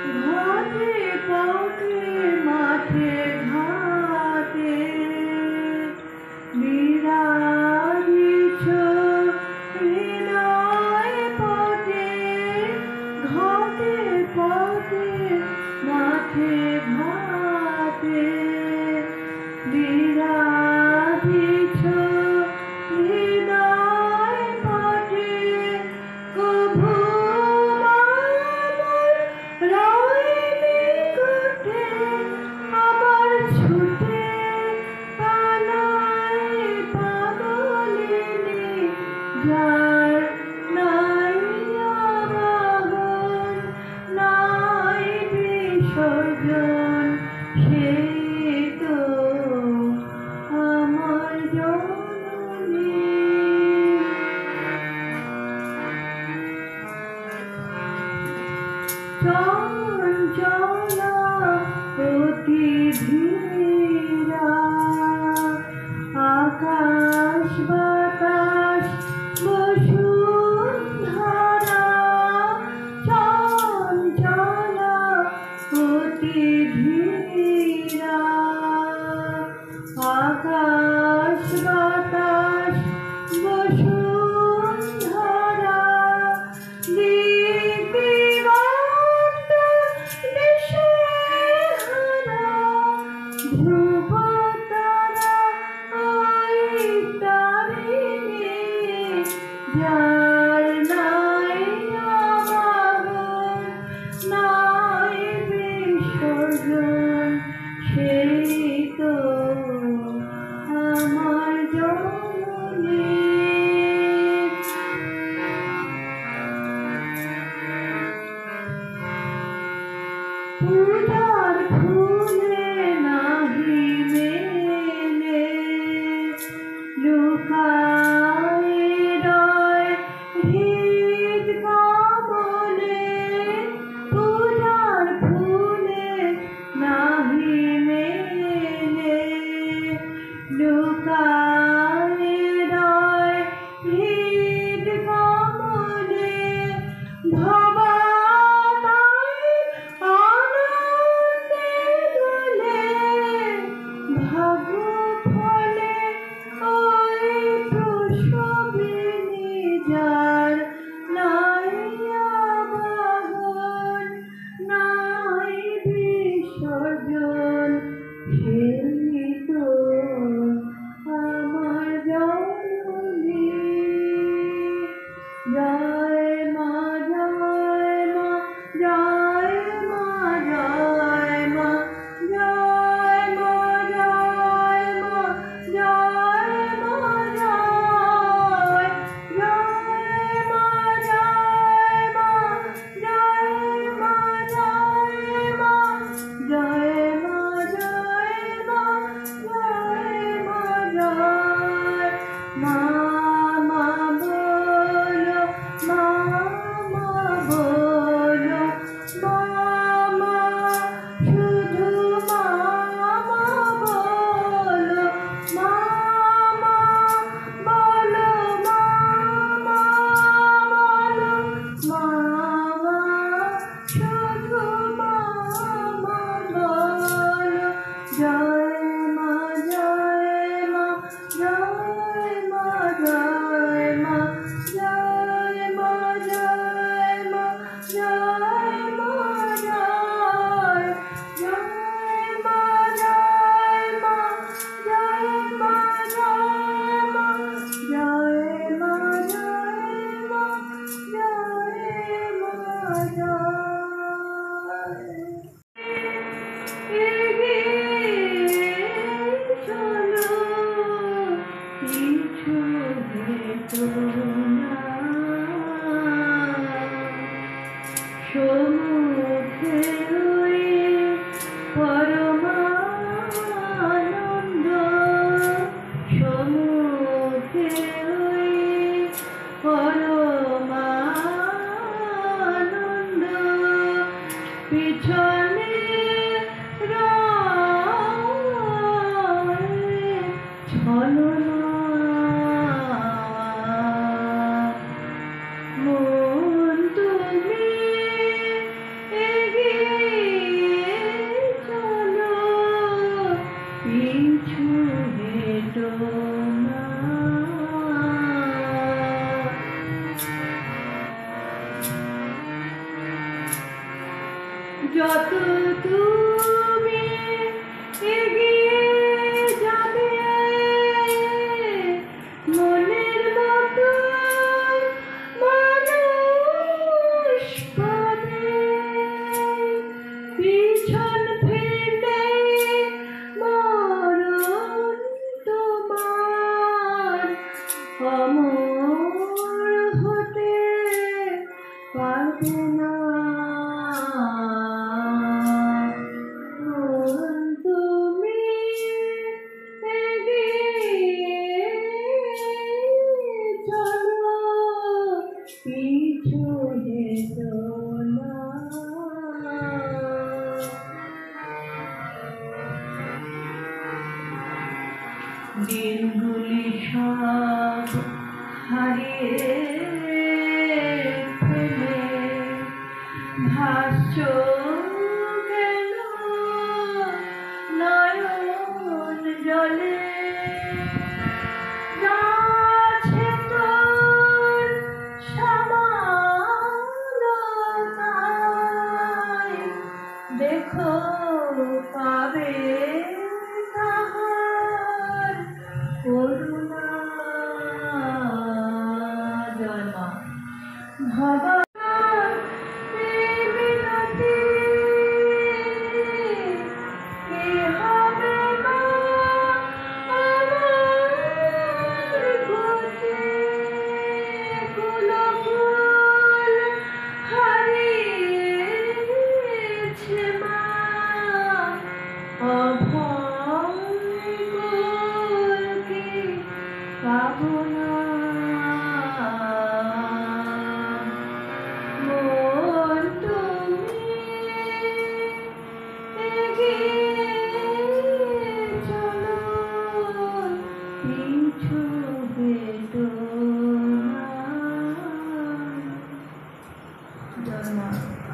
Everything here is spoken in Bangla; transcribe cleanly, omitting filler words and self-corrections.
ঘাটে পথে মাঠে ঘাটে বিরাজিছ হৃদয় পথে ঘাটে পথে মাঠে ঘাটে বিরাজিছ হৃদয় পথে কভু রয়নি কোঠে আবার ছুটে পালায় পাগলিনী যার নাই আবাহন নাই বিসর্জন সেই তো আমার জননী চঞ্চলা অতি ধীরা আকাশ বাতাস বসুন্ধরা চঞ্চলা অতি ধীরা আকাশ বাতাস বসুন্ধরা দিগন্ত দিশেহারা ধ্রুবতারা ওই তারিণী যার নাই আবাহন নাই বিসর্জন সেই তো আমার জননী পূজার ফুলে নাহি মেলে লুকায় রয় হৃদ কমলে পূজার ফুলে নাহি মেলে লুকায় রয় হৃদ কমলে ভবা যার নাই আবাহন নাই বিসর্জন সেই তো আমার জননী জয় মা জয় মা জয় মা জয় মা জয় মা জয় মা জয় মা জয় পিছনে ছলনা মন তুমি এগিয়ে যত তুমি এগিয়ে যাবে মনের মতো মানুষ পাবে পিছন ফিরলে মরণ তোমার অমর হতে পারবে না তুমি এগিয়ে চলো পিছু হেঁটো না দিনগুলি সব হারিয়ে ফেলে ভাষ্য গেল নয়ন জলে যাচ্ছে তোর সমালোচনায় দেখো পাবে তাহার করুণা জন্মা ভবা Doesn't matter.